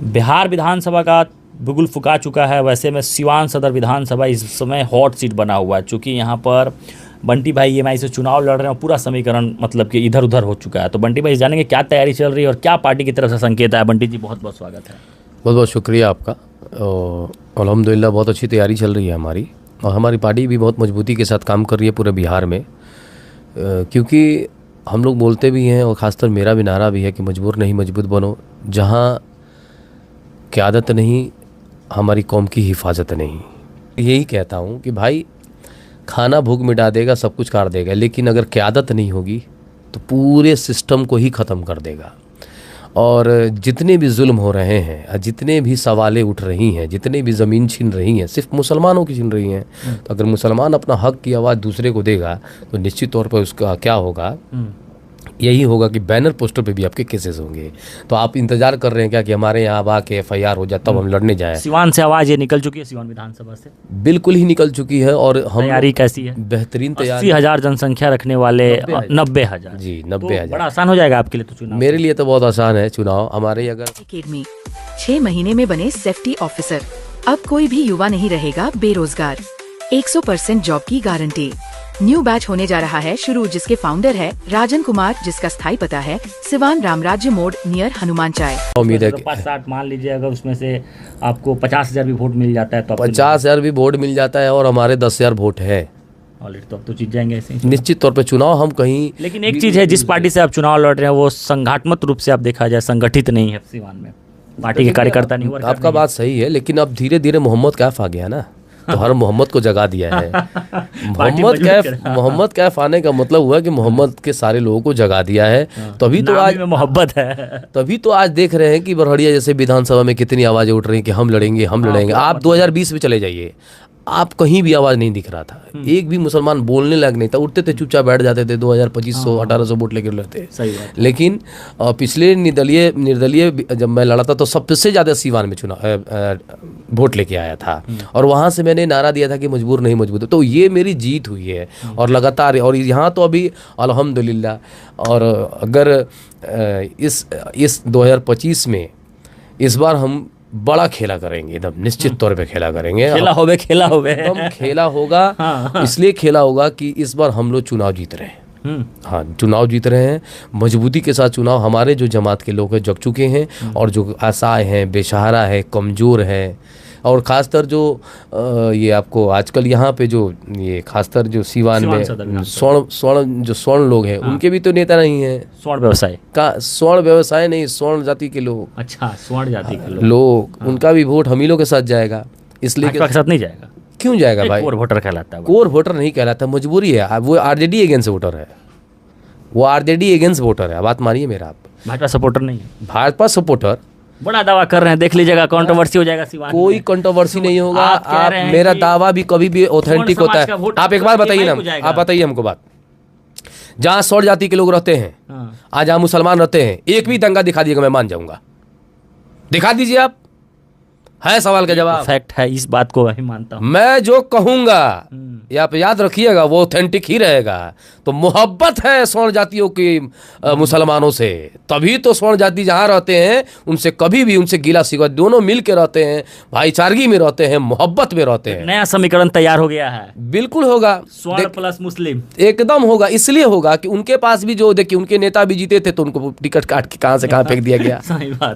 बिहार विधानसभा का बिगुल फुका चुका है। वैसे में सिवान सदर विधानसभा इस समय हॉट सीट बना हुआ है, चूँकि यहाँ पर बंटी भाई ईएमआई से चुनाव लड़ रहे हैं और पूरा समीकरण मतलब कि इधर उधर हो चुका है। तो बंटी भाई जानेंगे क्या तैयारी चल रही है और क्या पार्टी की तरफ से संकेत है। बंटी जी बहुत बहुत स्वागत है। बहुत बहुत शुक्रिया आपका। अल्हम्दुलिल्लाह बहुत अच्छी तैयारी चल रही है हमारी, और हमारी पार्टी भी बहुत मजबूती के साथ काम कर रही है पूरे बिहार में, क्योंकि हम लोग बोलते भी हैं और ख़ासकर मेरा भी नारा भी है कि मजबूर नहीं मजबूत बनो। जहाँ क़यादत नहीं, हमारी कौम की हिफाजत नहीं। यही कहता हूँ कि भाई खाना भूख मिटा देगा, सब कुछ कर देगा, लेकिन अगर क़यादत नहीं होगी तो पूरे सिस्टम को ही ख़त्म कर देगा। और जितने भी जुल्म हो रहे हैं, जितने भी सवालें उठ रही हैं, जितने भी ज़मीन छीन रही हैं, सिर्फ मुसलमानों की छीन रही हैं। तो अगर मुसलमान अपना हक की आवाज़ दूसरे को देगा तो निश्चित तौर पर उसका क्या होगा, यही होगा कि बैनर पोस्टर पे भी आपके केसेस होंगे। तो आप इंतजार कर रहे हैं क्या कि हमारे यहाँ आके एफआईआर हो जाए तब हम लड़ने जाएं? सिवान से आवाज़ ये निकल चुकी है, सिवान विधानसभा से बिल्कुल ही निकल चुकी है। और हम तैयारी कैसी है? बेहतरीन तैयारी। 80,000 जनसंख्या रखने वाले 90,000 जी, तो 90,000 बड़ा आसान हो जाएगा आपके लिए तो चुनाव? मेरे लिए तो बहुत आसान है चुनाव। हमारे अगर अकेडमी 6 महीने में बने सेफ्टी ऑफिसर, अब कोई भी युवा नहीं रहेगा बेरोजगार। 100% जॉब की गारंटी। न्यू बैच होने जा रहा है शुरू, जिसके फाउंडर है राजन कुमार, जिसका स्थायी पता है सिवान रामराज्य मोड़ नियर हनुमान चाय। उम्मीद है 5-60 मान लीजिए, अगर उसमें से आपको 50,000 भी वोट मिल जाता है तो 50,000 भी वोट मिल जाता है और हमारे 10,000 वोट है ऑलरेडी, तो अब तो जीत जाएंगे ऐसे ही। निश्चित तौर पे चुनाव हम कहीं। लेकिन एक चीज़ है, जिस पार्टी से आप चुनाव लड़ रहे हैं वो संगठनात्मक रूप से आप देखा जाए संगठित नहीं है। सिवान में पार्टी के कार्यकर्ता नहीं हुआ। आपका बात सही है, लेकिन अब धीरे धीरे मोहम्मद कैफ आ गया ना, तो हर मोहम्मद को जगा दिया है। मोहम्मद कैफ आने का मतलब हुआ कि मोहम्मद के सारे लोगों को जगा दिया है। तभी तो आज मोहब्बत है। तभी तो आज देख रहे हैं कि बरहड़िया जैसे विधानसभा में कितनी आवाजें उठ रही हैं कि हम लड़ेंगे हम लड़ेंगे। आप 2020 में चले जाइए, आप कहीं भी आवाज़ नहीं दिख रहा था, एक भी मुसलमान बोलने लायक नहीं था। उठते थे चुपचाप बैठ जाते थे, 2,000-2,500 1800 वोट लेकर लड़ते। सही बात। लेकिन पिछले निर्दलीय जब मैं लड़ा था तो सबसे ज़्यादा सीवान में चुनाव वोट लेके आया था, और वहाँ से मैंने नारा दिया था कि मजबूर नहीं मजबूत। तो ये मेरी जीत हुई है और लगातार। और यहाँ तो अभी अल्हम्दुलिल्लाह। और अगर इस 2025 में इस बार हम बड़ा खेला करेंगे, एकदम निश्चित तौर पे खेला करेंगे। खेला होवे एकदम खेला होगा। हाँ। इसलिए खेला होगा कि इस बार हम लोग चुनाव जीत रहे हैं। हाँ, चुनाव जीत रहे हैं मजबूती के साथ। चुनाव हमारे जो जमात के लोग हैं जग चुके हैं, और जो असहाय हैं, बेसहारा है, कमज़ोर है, और ख़ासतर जो ये आपको आजकल यहाँ पे जो ये खासतर जो सिवान में स्वर्ण लोग हैं, उनके भी तो नेता नहीं हैं। स्वर्ण व्यवसाय का स्वर्ण व्यवसाय नहीं, स्वर्ण जाति के लोग। अच्छा, स्वर्ण जाति के लोग उनका भी वोट हम ही लोग के साथ जाएगा। इसलिए के साथ नहीं जाएगा। क्यों जाएगा भाई? कोर वोटर कहलाता है। कोर वोटर नहीं कहलाता, मजबूरी है। वो आरजेडी अगेंस्ट वोटर है, वो आरजेडी अगेंस्ट वोटर है। बात मानिए मेरा। आप भाजपा सपोर्टर नहीं है? भाजपा सपोर्टर बड़ा दावा कर रहे हैं, देख लीजिएगा, कंट्रोवर्सी हो जाएगा सिवान। कोई कंट्रोवर्सी नहीं होगा। आप मेरा दावा भी कभी भी ऑथेंटिक होता है। आप एक बार बताइए ना, आप बताइए हमको बात। जहाँ स्वर्ण जाति के लोग रहते हैं, आज जहाँ मुसलमान रहते हैं, एक भी दंगा दिखा दीजिएगा, मैं मान जाऊंगा। दिखा दीजिए आप। है सवाल का जवाब। फैक्ट है, इस बात को वही मानता हूँ। मैं जो कहूंगा ये आप याद रखिएगा, वो ऑथेंटिक ही रहेगा। तो मोहब्बत है स्वर्ण जातियों की मुसलमानों से, तभी तो स्वर्ण जाति जहाँ रहते हैं उनसे कभी भी उनसे गिला शिकवा, दोनों मिल के रहते हैं, भाईचारगी में रहते हैं, मोहब्बत में रहते हैं। नया समीकरण तैयार हो गया है। बिल्कुल होगा, स्वर्ण प्लस मुस्लिम एकदम होगा। इसलिए होगा कि उनके पास भी जो देखिए उनके नेता भी जीते थे, तो उनको टिकट काट के कहाँ से कहाँ फेंक दिया गया।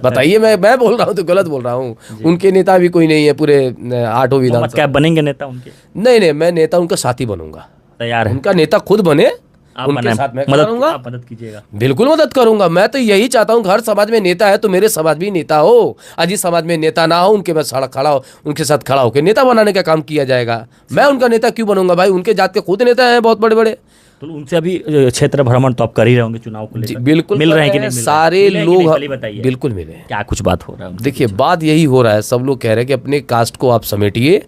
बताइए, मैं बोल रहा हूँ तो गलत बोल रहा हूँ? उनके नेता भी कोई नहीं है पूरे 8 विधानसभा। क्या बनेंगे नेता उनके? नहीं, मैं नेता उनका साथी बनूंगा। तैयार है? उनका नेता खुद बने, उनके साथ मैं मदद कीजिएगा। बिल्कुल मदद करूंगा। मैं तो यही चाहता हूँ, हर समाज में नेता है तो मेरे समाज में नेता हो। जिस समाज में नेता ना हो, उनके उनके साथ खड़ा होकर नेता बनाने का काम किया जाएगा। मैं उनका नेता क्यों बनूंगा भाई? उनके जात के खुद नेता हैं बहुत बड़े बड़े। तो उनसे अभी क्षेत्र भ्रमण तो आप कर ही रहे होंगे चुनाव को लेकर। बिल्कुल मिल रहे हैं कि नहीं? सारे लोग बताइए। बिल्कुल मिले। क्या कुछ बात हो रहा है? देखिए, बात यही हो रहा है, सब लोग कह रहे हैं कि अपने कास्ट को आप समेटिए,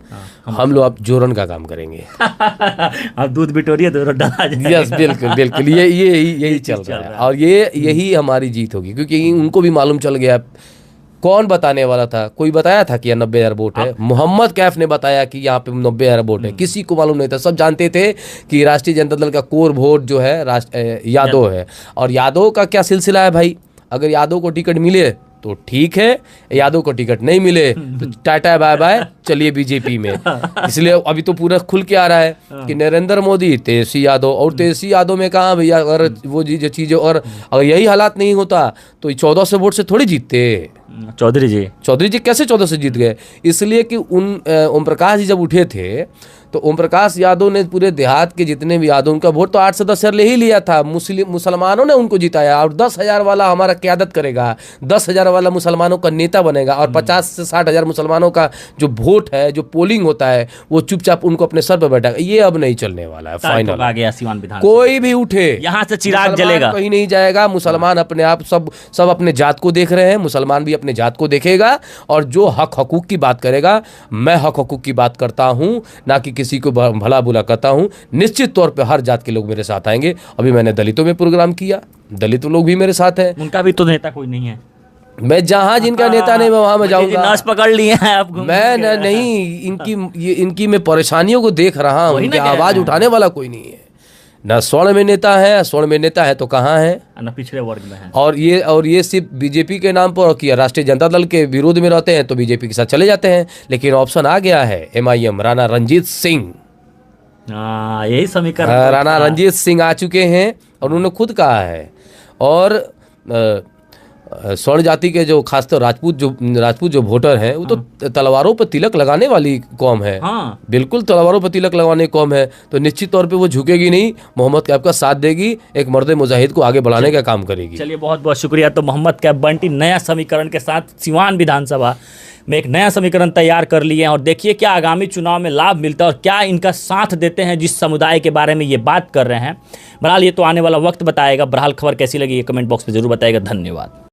हम लोग आप जोरन का काम करेंगे। आप दूध बिटोरिए तो डाला जाएगा। यस, बिल्कुल बिल्कुल, यही चल रहा है। और यही हमारी जीत होगी, क्योंकि उनको भी मालूम चल गया। कौन बताने वाला था? कोई बताया था कि 90,000 वोट है? मोहम्मद कैफ ने बताया कि यहाँ पे 90,000 वोट है। किसी को मालूम नहीं था। सब जानते थे कि राष्ट्रीय जनता दल का कोर वोट जो है यादव है। और यादव का क्या सिलसिला है भाई? अगर यादव को टिकट मिले तो ठीक है, यादव को टिकट नहीं मिले तो टाटा बाय बाय, चलिए बीजेपी में। इसलिए अभी तो पूरा खुल के आ रहा है कि नरेंद्र मोदी, तेजस्वी यादव, और तेजस्वी यादव में कहा भैया, अगर वो चीज़ें, और अगर यही हालात नहीं होता तो 1400 वोट से थोड़ी जीतते। चौधरी जी कैसे 14 से जीत गए? इसलिए कि ओम प्रकाश जी जब उठे थे तो ओम प्रकाश यादव ने पूरे देहात के जितने भी यादव, उनका वोट तो 8 से 10 हजार ले ही लिया था। मुसलमानों ने उनको जिताया, और 10,000 वाला हमारा क़यादत करेगा, 10,000 वाला मुसलमानों का नेता बनेगा, और 50 से 60 हजार मुसलमानों का जो वोट है, जो पोलिंग होता है, वो चुपचाप उनको अपने सर पर बैठा। ये अब नहीं चलने वाला है। फाइनल आ गया सिवान विधान, कोई भी उठे यहाँ से चिराग जलेगा, कहीं नहीं जाएगा। मुसलमान अपने आप सब अपने जात को देख रहे हैं, मुसलमान भी अपने जात को देखेगा, और जो हक हकूक की बात करेगा, मैं हक हकूक की बात करता हूँ, ना कि किसी को भला बुला करता हूँ। निश्चित तौर पे हर जात के लोग मेरे साथ आएंगे। अभी मैंने दलितों में प्रोग्राम किया, दलित लोग भी मेरे साथ हैं। उनका भी तो नेता कोई नहीं है। मैं जहां जिनका नेता नहीं, मैं वहां में जाऊंगा। नस पकड़ लिए हैं आप। मैं नहीं, इनकी मैं परेशानियों को देख रहा हूँ। इनकी आवाज उठाने वाला कोई नहीं है। न स्वर्ण में नेता है, स्वर्ण में नेता है तो कहाँ है, न पिछड़े वर्ग में है। और ये सिर्फ बीजेपी के नाम पर किया, राष्ट्रीय जनता दल के विरोध में रहते हैं तो बीजेपी के साथ चले जाते हैं। लेकिन ऑप्शन आ गया है MIM, राणा रणजीत सिंह। यही समीकरण, राणा रणजीत सिंह आ चुके हैं, और उन्होंने खुद कहा है। और स्वर्ण जाति के जो खासतौर राजपूत जो वोटर हैं, वो तो तलवारों पर तिलक लगाने वाली कौम है। बिल्कुल तलवारों पर तिलक लगाने की कौम है, तो निश्चित तौर पे वो झुकेगी नहीं, मोहम्मद कैफ का साथ देगी, एक मर्द मुजाहिद को आगे बढ़ाने का काम करेगी। चलिए, बहुत बहुत शुक्रिया। तो मोहम्मद कैफ बंटी नया समीकरण के साथ सिवान विधानसभा में एक नया समीकरण तैयार कर लिए हैं, और देखिए क्या आगामी चुनाव में लाभ मिलता है और क्या इनका साथ देते हैं जिस समुदाय के बारे में ये बात कर रहे हैं। बहरहाल ये तो आने वाला वक्त बताएगा। बहरहाल खबर कैसी लगी ये कमेंट बॉक्स में जरूर बताएगा। धन्यवाद।